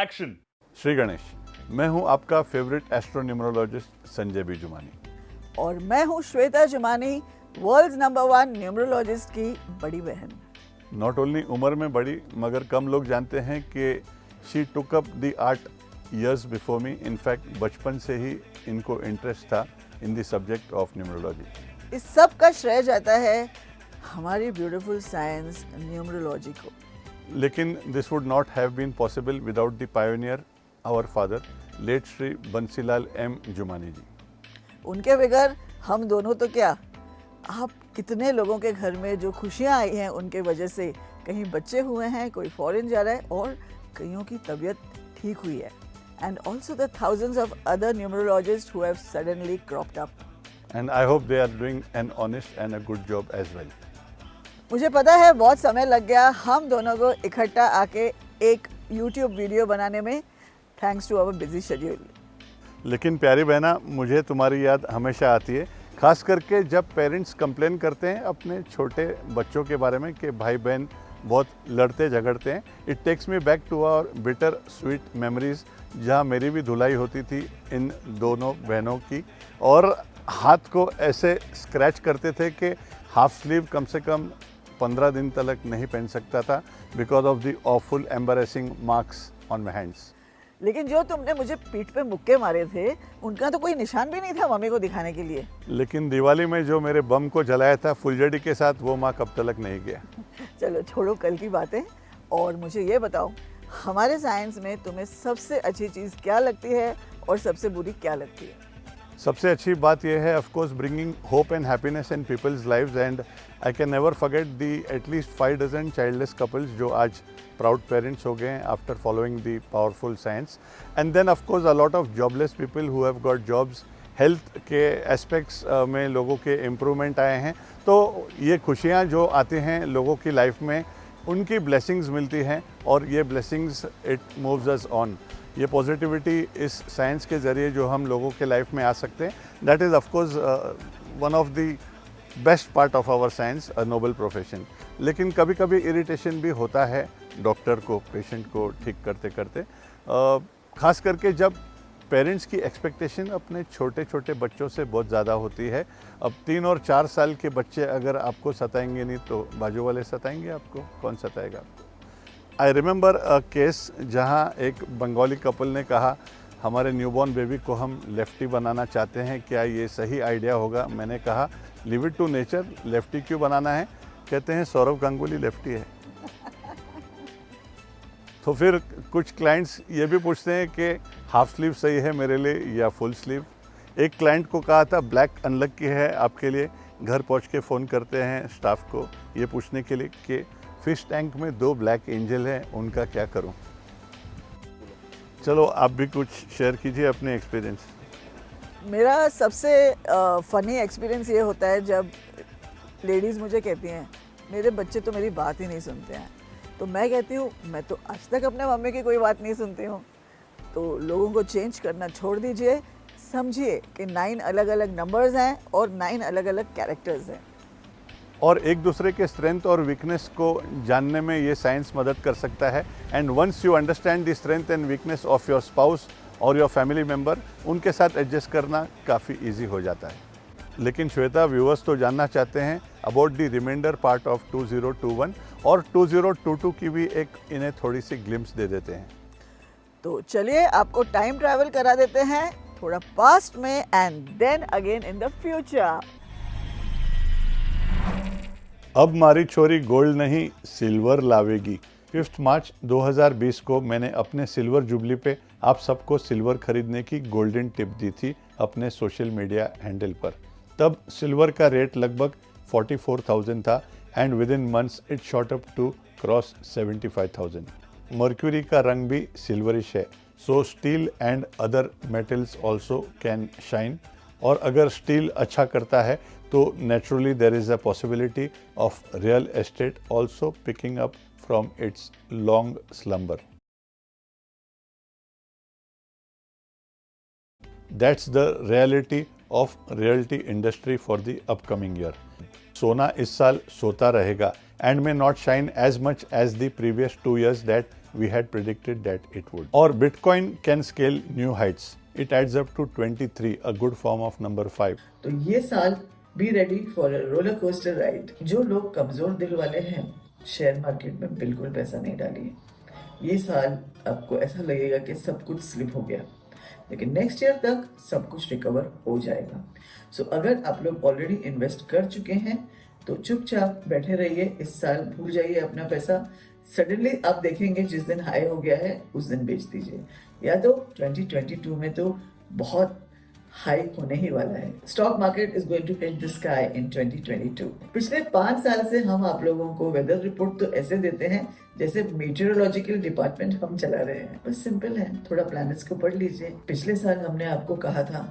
Action. Shri Ganesh, मैं हूं आपका फेवरेट एस्ट्रोन्यूमरोलॉजिस्ट संजय बी जुमानी। और मैं हूँ Shweta Jumani, world number 1 numerologist की बड़ी बहन। नॉट ओनली उम्र में बड़ी, मगर कम लोग जानते हैं कि she took up the art years before me. In fact बचपन से ही इनको इंटरेस्ट था in the subject of numerology. इस सब का श्रेय जाता है हमारी ब्यूटीफुल साइंस न्यूमरोलॉजी को। लेकिन this would not have been possible without the pioneer our father late Shri Bansilal M Jumani ji. उनके बगैर हम दोनों तो क्या, आप कितने लोगों के घर में जो खुशियाँ आई हैं उनके वजह से, कहीं बच्चे हुए हैं, कोई फॉरेन जा रहा है और कईयों की तबीयत ठीक हुई है। And also the thousands of other numerologists who have suddenly cropped up. And I hope they are doing an honest and a good job as well. मुझे पता है बहुत समय लग गया हम दोनों को इकट्ठा आके एक YouTube वीडियो बनाने में, thanks to our busy schedule. लेकिन प्यारी बहना, मुझे तुम्हारी याद हमेशा आती है, खास करके जब पेरेंट्स कंप्लेन करते हैं अपने छोटे बच्चों के बारे में कि भाई बहन बहुत लड़ते झगड़ते हैं। It takes me back to our bitter sweet memories, जहाँ मेरी भी धुलाई होती थी इन दोनों बहनों की, और हाथ को ऐसे स्क्रैच करते थे कि हाफ स्लीव कम से कम 15 दिन तक नहीं पहन सकता था because of the awful embarrassing marks on my hands. लेकिन जो तुमने मुझे पीठ पे मुक्के मारे थे उनका तो कोई निशान भी नहीं था मम्मी को दिखाने के लिए। लेकिन दिवाली में जो मेरे बम को जलाया था फुलझड़ी के साथ, वो माँ कब तक नहीं गया। चलो छोड़ो कल की बातें, और मुझे ये बताओ हमारे साइंस में तुम्हें सबसे अच्छी चीज़ क्या लगती है और सबसे बुरी क्या लगती है? सबसे अच्छी बात यह है, of course, bringing hope and happiness in people's lives, and I can never forget the at least 5 dozen childless couples जो आज प्राउड पेरेंट्स हो गए हैं after following the powerful science. And then of course a lot of jobless people who have got jobs. Health के aspects में लोगों के improvement आए हैं। तो ये खुशियाँ जो आती हैं लोगों की लाइफ में, उनकी ब्लेसिंग्स मिलती हैं, और ये blessings it moves us on. ये पॉजिटिविटी इस साइंस के ज़रिए जो हम लोगों के लाइफ में आ सकते हैं, that is of course one of the best part of our science, a noble profession. लेकिन कभी कभी इरिटेशन भी होता है डॉक्टर को पेशेंट को ठीक करते करते, ख़ास करके जब पेरेंट्स की एक्सपेक्टेशन अपने छोटे छोटे बच्चों से बहुत ज़्यादा होती है। अब 3 और 4 साल के बच्चे अगर आपको सताएंगे नहीं तो बाजू वाले सताएंगे आपको, कौन सताएगा आपको? आई रिमेंबर अ केस जहाँ एक बंगाली कपल ने कहा हमारे न्यूबॉर्न बेबी को हम लेफ्टी बनाना चाहते हैं, क्या ये सही आइडिया होगा? मैंने कहा leave it to nature, lefty क्यों बनाना है? कहते हैं सौरव गांगुली लेफ्टी है। तो फिर कुछ क्लाइंट्स ये भी पूछते हैं कि हाफ स्लीव सही है मेरे लिए या फुल स्लीव। एक क्लाइंट को कहा था ब्लैक अनलकी है आपके लिए, घर पहुंच के फ़ोन करते हैं स्टाफ को ये पूछने के लिए कि फिश टैंक में 2 ब्लैक एंजल हैं, उनका क्या करूं? चलो आप भी कुछ शेयर कीजिए अपने एक्सपीरियंस। मेरा सबसे फ़नी एक्सपीरियंस ये होता है जब लेडीज़ मुझे कहती हैं मेरे बच्चे तो मेरी बात ही नहीं सुनते हैं। तो मैं कहती हूँ मैं तो आज तक अपने मम्मी की कोई बात नहीं सुनती हूँ। तो लोगों को चेंज करना छोड़ दीजिए, समझिए कि 9 अलग अलग नंबर्स हैं और 9 अलग अलग कैरेक्टर्स हैं, और एक दूसरे के स्ट्रेंथ और वीकनेस को जानने में ये साइंस मदद कर सकता है। And once you understand the strength and weakness of your spouse और योर फैमिली मेम्बर, उनके साथ एडजस्ट करना काफ़ी ईजी हो जाता है। लेकिन श्वेता, व्यूअर्स तो जानना चाहते हैं about the reminder part of 2021, और 2022 की भी एक इन्हें थोड़ी सी ग्लिम्स दे देते हैं। तो चलिए आपको टाइम ट्रैवल करा देते हैं थोड़ा पास्ट में and then again in the future. अब मारी छोरी गोल्ड नहीं सिल्वर लावेगी। 5 मार्च 2020 को मैंने अपने सिल्वर जुबली पे आप सबको सिल्वर खरीदने की गोल्डन टिप दी थी अपने सोशल मीडिया हैंडल पर। तब सिल्वर का रेट लगभग 44,000 था, and within months it shot up to cross 75,000। Mercury का रंग भी सिल्वरिश है, so steel and other metals also can shine. और अगर स्टील अच्छा करता है तो naturally there is a possibility of real estate also picking up from its long slumber. That's the reality of realty industry for the upcoming year. सोना इस साल सोता रहेगा and may not shine as much as the previous 2 years that we had predicted that it would. Or Bitcoin can scale new heights. It adds up to 23, a good form of number 5. तो ये साल be ready for a roller coaster ride. जो लोग कमजोर दिल वाले हैं, share market में बिल्कुल पैसा नहीं डालिए। ये साल आपको ऐसा लगेगा कि सब कुछ स्लिप हो गया, लेकिन नेक्स्ट ईयर तक सब कुछ रिकवर हो जाएगा। सो अगर आप लोग ऑलरेडी इन्वेस्ट कर चुके हैं तो चुपचाप बैठे रहिए, इस साल भूल जाइए अपना पैसा। सडनली आप देखेंगे जिस दिन हाई हो गया है उस दिन बेच दीजिए, या तो 2022 में तो बहुत हाई होने ही वाला है। Stock market is going to hit the sky in 2022। पिछले 5 साल से हम आप लोगों को वेदर रिपोर्ट तो ऐसे देते हैं जैसे मीटेरोलॉजिकल डिपार्टमेंट हम चला रहे हैं। बस सिंपल है, थोड़ा प्लैनेट्स को पढ़ लीजिए। पिछले साल हमने आपको कहा था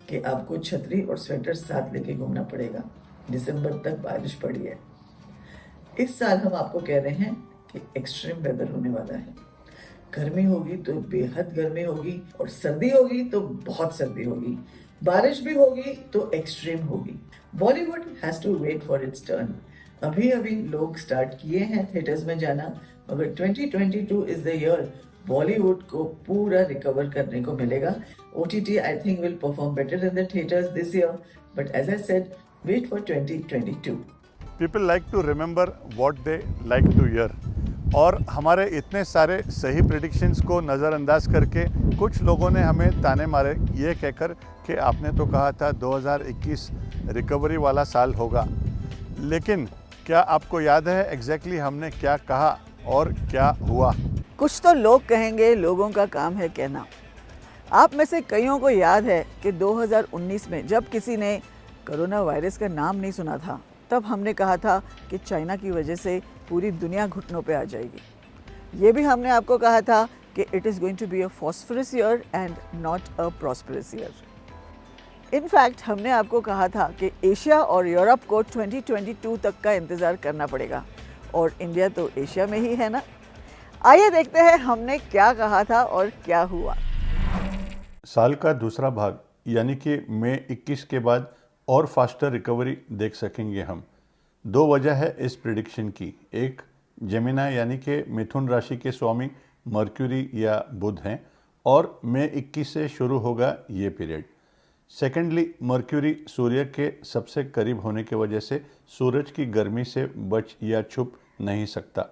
कि आपको छतरी और स्वेटर साथ लेके घूमना पड़ेगा, दिसंबर तक बारिश पड़ी है। इस साल हम आपको कह रहे हैं कि एक्सट्रीम वेदर होने वाला है। गर्मी होगी तो बेहद गर्मी होगी, और सर्दी होगी तो बहुत सर्दी होगी, बारिश भी होगी तो एक्सट्रीम होगी। Bollywood has to wait for its turn. अभी अभी लोग स्टार्ट किए हैं थिएटर्स में जाना, मगर 2022 इज द ईयर बॉलीवुड को पूरा रिकवर करने को मिलेगा। OTT I think will perform better than the theatres this year, but as I said, wait for 2022। People like to remember what they like to hear. और हमारे इतने सारे सही प्रिडिक्शंस को नज़रअंदाज करके कुछ लोगों ने हमें ताने मारे ये कहकर कि आपने तो कहा था 2021 रिकवरी वाला साल होगा। लेकिन क्या आपको याद है एग्जैक्टली हमने क्या कहा और क्या हुआ? कुछ तो लोग कहेंगे, लोगों का काम है कहना। आप में से कईयों को याद है कि 2019 में जब किसी ने कोरोना वायरस का नाम नहीं सुना था, तब हमने कहा था कि चाइना की वजह से पूरी दुनिया घुटनों पे आ जाएगी। ये भी हमने आपको कहा था कि it is going to be a phosphorus year and not a prosperous year. In fact हमने आपको कहा था कि एशिया और यूरोप को 2022 तक का इंतज़ार करना पड़ेगा, और इंडिया तो एशिया में ही है ना। आइए देखते हैं हमने क्या कहा था और क्या हुआ। साल का दूसरा भाग यानी कि मई 21 के बाद और फास्टर रिकवरी देख सकेंगे हम। 2 वजह है इस प्रिडिक्शन की। एक, जेमिनी यानी कि मिथुन राशि के स्वामी मर्क्यूरी या बुध हैं, और मई 21 से शुरू होगा ये पीरियड। सेकेंडली, मर्क्यूरी सूर्य के सबसे करीब होने की वजह से सूरज की गर्मी से बच या छुप नहीं सकता,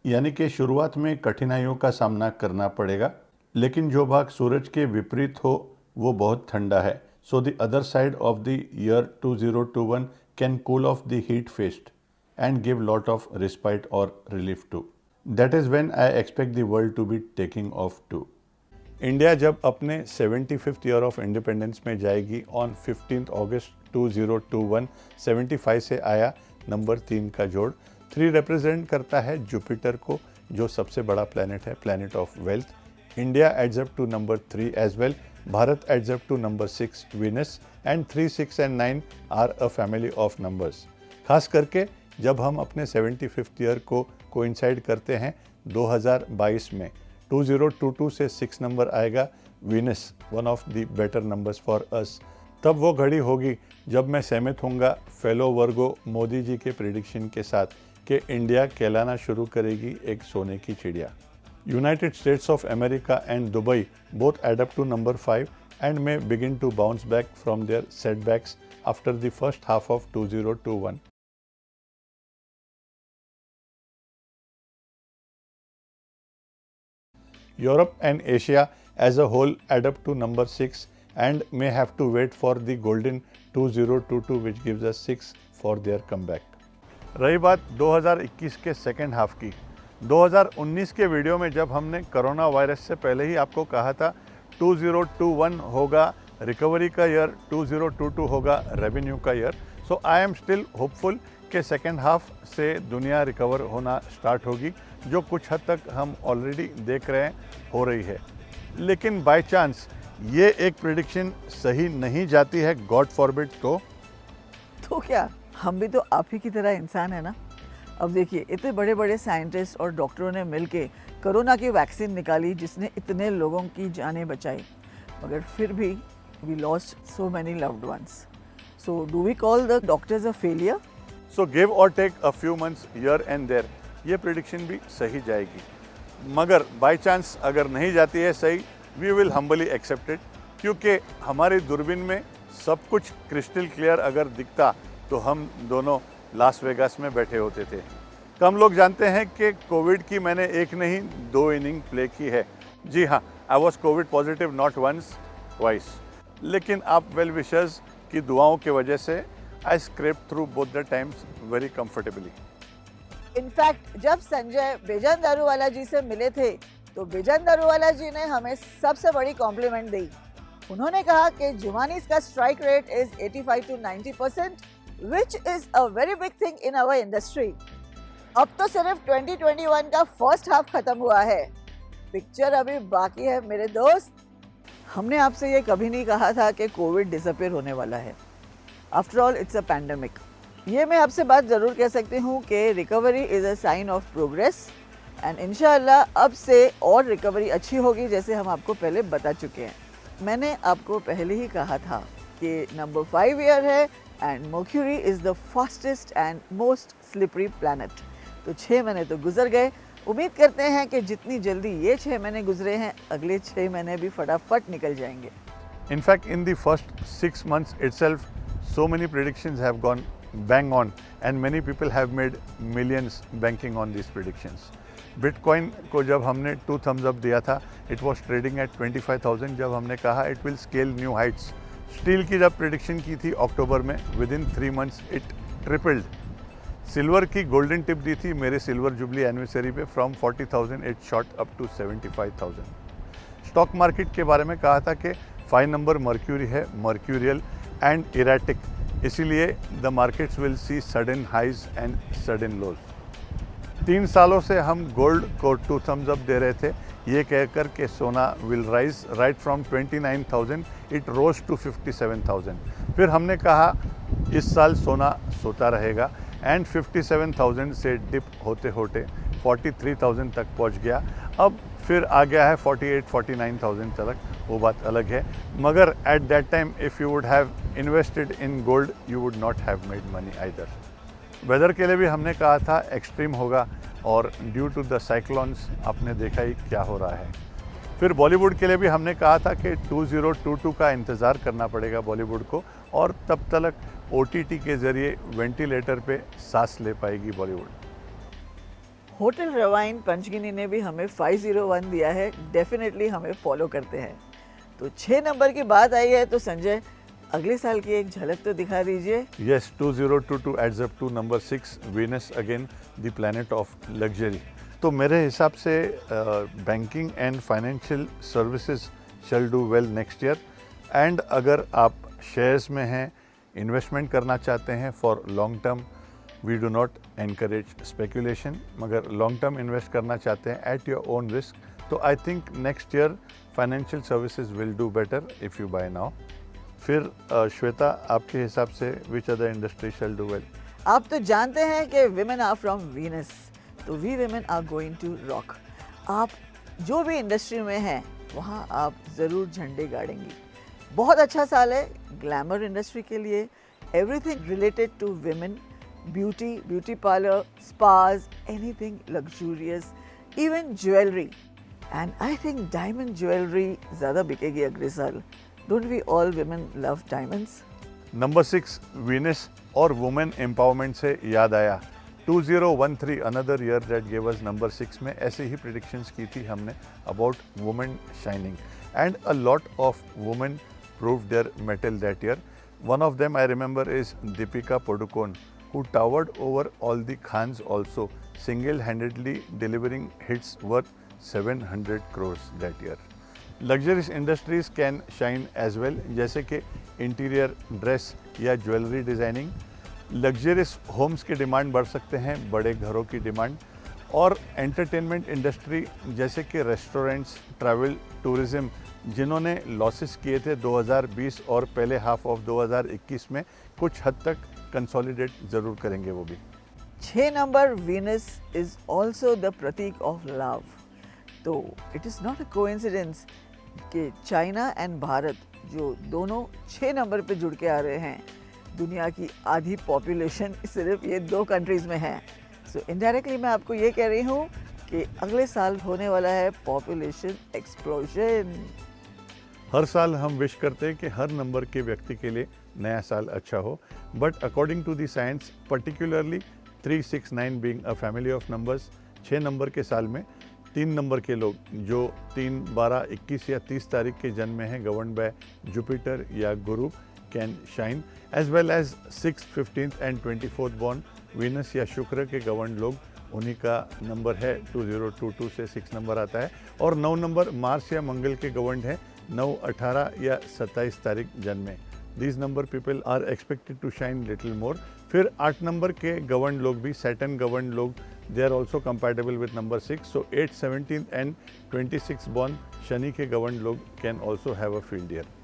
यानी कि शुरुआत में कठिनाइयों का सामना करना पड़ेगा। लेकिन जो भाग सूरज के विपरीत हो वो बहुत ठंडा है। So the other side of the year 2021 can cool off the heat faced and give lot of respite or relief too. That is when I expect the world to be taking off too. India जब अपने 75th year of independence में जाएगी on 15 अगस्त 2021, 75 से आया number 3 का जोड़। 3 represent करता है जुपिटर को, जो सबसे बड़ा प्लैनेट है, planet of wealth. India adds up to number 3 as well. Bharat adds up to number 6 Venus, and 3, 6 and 9 are a family of numbers. खास करके जब हम अपने 75th ईयर को कोइंसाइड करते हैं 2022 में, 2022 से 6 नंबर आएगा, Venus, one of the better numbers for us। तब वो घड़ी होगी जब मैं सहमत होऊंगा फेलो वर्गो मोदी जी के प्रिडिक्शन के साथ कि इंडिया कहलाना शुरू करेगी एक सोने की चिड़िया। United States of America and Dubai both add up to number 5 and may begin to bounce back from their setbacks after the first half of 2021. Europe and Asia as a whole add up to number 6 and may have to wait for the golden 2022 which gives us 6 for their comeback. रही बात 2021 के second half की, 2019 के video में जब हमने corona virus से पहले ही आपको कहा था 2021 होगा रिकवरी का ईयर, 2022 होगा रेवेन्यू का year. So I am still hopeful कि सेकेंड हाफ से दुनिया रिकवर होना स्टार्ट होगी, जो कुछ हद तक हम ऑलरेडी देख रहे हैं हो रही है। लेकिन बाय चांस ये एक प्रिडिक्शन सही नहीं जाती है, गॉड फॉरबिड, तो क्या हम भी तो आप ही की तरह इंसान है ना। अब देखिए, इतने बड़े बड़े साइंटिस्ट और डॉक्टरों ने मिलके कोरोना की वैक्सीन निकाली जिसने इतने लोगों की जानें बचाई, मगर फिर भी we lost so many loved ones. So do we call the doctors a failure? So give or take a few months here and there, ये प्रिडिक्शन भी सही जाएगी। मगर बाय चांस अगर नहीं जाती है सही, we will humbly accept it, क्योंकि हमारी दूरबीन में सब कुछ क्रिस्टल क्लियर अगर दिखता तो हम दोनों लास वेगास में बैठे होते थे। कम लोग जानते हैं कि कोविड की मैंने एक नहीं 2 इनिंग प्ले की है। जी हाँ, I was COVID positive not once twice, लेकिन आप वेल विशर्स की दुआओं की वजह से I scrape through both the times very comfortably. In fact जब संजय बेजान दारूवाला जी से मिले थे तो बेजान दारूवाला जी ने हमें सबसे बड़ी कॉम्प्लीमेंट दी। उन्होंने कहा कि जुमानीज का strike rate is 85 to 90%, which is a very big thing in our industry. अब तो सिर्फ 2021 का फर्स्ट हाफ खत्म हुआ है, पिक्चर अभी बाकी है मेरे दोस्त। हमने आपसे ये कभी नहीं कहा था कि कोविड डिसअपीयर होने वाला है। After all it's a pandemic. ये मैं आपसे बात ज़रूर कह सकती हूँ कि recovery is a sign of progress and इंशाल्लाह अब से और रिकवरी अच्छी होगी, जैसे हम आपको पहले बता चुके हैं। मैंने आपको पहले ही कहा था कि नंबर 5 ईयर है and mercury is the fastest and most slippery planet. तो 6 महीने तो गुजर गए। उम्मीद करते हैं कि जितनी जल्दी ये 6 महीने गुजरे हैं, अगले 6 महीने भी फटाफट निकल जाएंगे। In fact, in the first 6 months itself, so many predictions have gone bang on and many people have made millions banking on these predictions. Bitcoin को जब हमने 2 thumbs up दिया था, it was trading at 25,000। जब हमने कहा it will scale new heights। Steel की जब प्रिडिक्शन की थी अक्टूबर में, within 3 months it tripled। Silver की गोल्डन टिप दी थी मेरे सिल्वर जुबली एनिवर्सरी पे, from 40,000 it shot up to 75,000। Stock market के बारे में कहा था कि 5 नंबर मर्क्यूरी है, मर्क्यूरियल एंड इरेटिक, इसीलिए the markets will see sudden highs and sudden lows. 3 सालों से हम गोल्ड को 2 थम्स अप दे रहे थे, ये कहकर के सोना will rise right from 29,000 it rose to 57,000। फिर हमने कहा इस साल सोना सोता रहेगा एंड 57,000 से डिप होते होते 43,000 तक पहुंच गया। अब फिर आ गया है 48-49,000 तक, वो बात अलग है। मगर at that time if you would have invested in gold you would not have made money either. Weather के लिए भी हमने कहा था एक्सट्रीम होगा और ड्यू टू द साइक्लोन्स आपने देखा ही क्या हो रहा है। फिर बॉलीवुड के लिए भी हमने कहा था कि 2022 का इंतज़ार करना पड़ेगा बॉलीवुड को, और तब तक OTT के ज़रिए वेंटिलेटर पे सांस ले पाएगी बॉलीवुड। होटल रवाइन पंचगिनी ने भी हमें 501 दिया है, डेफिनेटली हमें फॉलो करते हैं। तो 6 नंबर की बात आई है तो संजय अगले साल की एक झलक तो दिखा दीजिए। Yes, 2022 adds up to number 6, Venus again, the planet of luxury। तो मेरे हिसाब से banking and financial services shall do well next year. And अगर आप शेयर्स में हैं, इन्वेस्टमेंट करना चाहते हैं for long term, we do not encourage speculation, मगर लॉन्ग टर्म इन्वेस्ट करना चाहते हैं एट योर ओन रिस्क, तो I think next year financial services will do better if you buy now. फिर श्वेता, आपके हिसाब से which other industry shall do well? आप तो जानते हैं कि विमेन आर फ्रॉम वीनस, तो we women are going to rock. आप जो भी इंडस्ट्री में हैं वहाँ आप ज़रूर झंडे गाड़ेंगी। बहुत अच्छा साल है ग्लैमर इंडस्ट्री के लिए। Everything related to women, beauty, beauty parlour, spas, anything luxurious, even jewellery. And I think diamond jewellery ज़्यादा बिकेगी अगले साल। Don't we all women love diamonds? Number 6 Venus और वुमेन एम्पावरमेंट से याद आया 2013 another year that give us number 6 में ऐसे ही प्रिडिक्शंस की थी हमने about women shining, and a lot of women proved their mettle that year. One of them I remember is Deepika Padukone, who towered over all the Khans also, single-handedly delivering hits worth 700 crores that year. Luxurious industries can shine as well, जैसे कि interior dress या jewellery designing. Luxurious Holmes की demand बढ़ सकते हैं, बड़े घरों की डिमांड, और एंटरटेनमेंट इंडस्ट्री जैसे कि रेस्टोरेंट्स, ट्रैवल, टूरिज़्म, जिन्होंने लॉसेस किए थे 2020 और पहले हाफ ऑफ 2021 में, कुछ हद तक कंसोलिडेट ज़रूर करेंगे वो भी। 6 number Venus is also the प्रतीक ऑफ लव। तो it is not a coincidence कि चाइना एंड भारत जो दोनों 6 नंबर पे जुड़ के आ रहे हैं, दुनिया की आधी पॉपुलेशन सिर्फ ये 2 कंट्रीज़ में है। सो इनडायरेक्टली मैं आपको ये कह रही हूँ कि अगले साल होने वाला है पॉपुलेशन एक्सप्लोजन। हर साल हम विश करते हैं कि हर नंबर के व्यक्ति के लिए नया साल अच्छा हो, but according to the science, particularly 369 being a family of numbers, 6 number के साल में 3 नंबर के लोग जो 3, 12, 21 या 30 तारीख के जन्म में हैं, गवर्न बाय जुपिटर या गुरु, can shine, as well as 6, 15 and 24th born Venus या शुक्र के गवर्न लोग, उन्हीं का नंबर है 2022 से 6 नंबर आता है। और 9 नंबर मार्स या मंगल के गवर्न है, 9, 18 या 27 तारीख जन्मे। These number people are expected to shine little more. फिर 8 नंबर के गवर्न लोग भी, सैटर्न गवर्न लोग, they are also compatible with number 6, so 8, 17 and 26 born Shani के गवर्न लोग can also have a field year.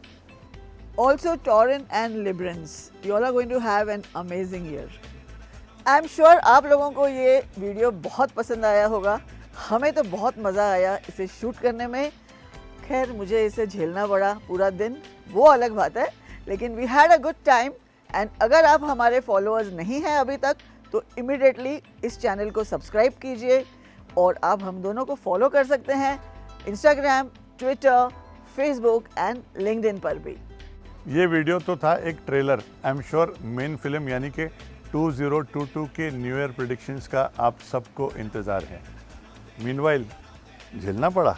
Also Tauran and Librans, you all are going to have an amazing year. I am sure आप लोगों को ये video बहुत पसंद आया होगा। हमें तो बहुत मज़ा आया इसे शूट करने में। खैर मुझे इसे झेलना पड़ा पूरा दिन, वो अलग बात है, लेकिन we had a good time. And अगर आप हमारे फॉलोअर्स नहीं हैं अभी तक तो इमिडिएटली इस चैनल को सब्सक्राइब कीजिए, और आप हम दोनों को फॉलो कर सकते हैं Instagram, Twitter, Facebook and LinkedIn पर भी। ये वीडियो तो था एक trailer. I am sure main film यानी कि 2022 के न्यू ईयर प्रेडिक्शंस का आप सबको इंतज़ार है। मीनवाइल झेलना पड़ा।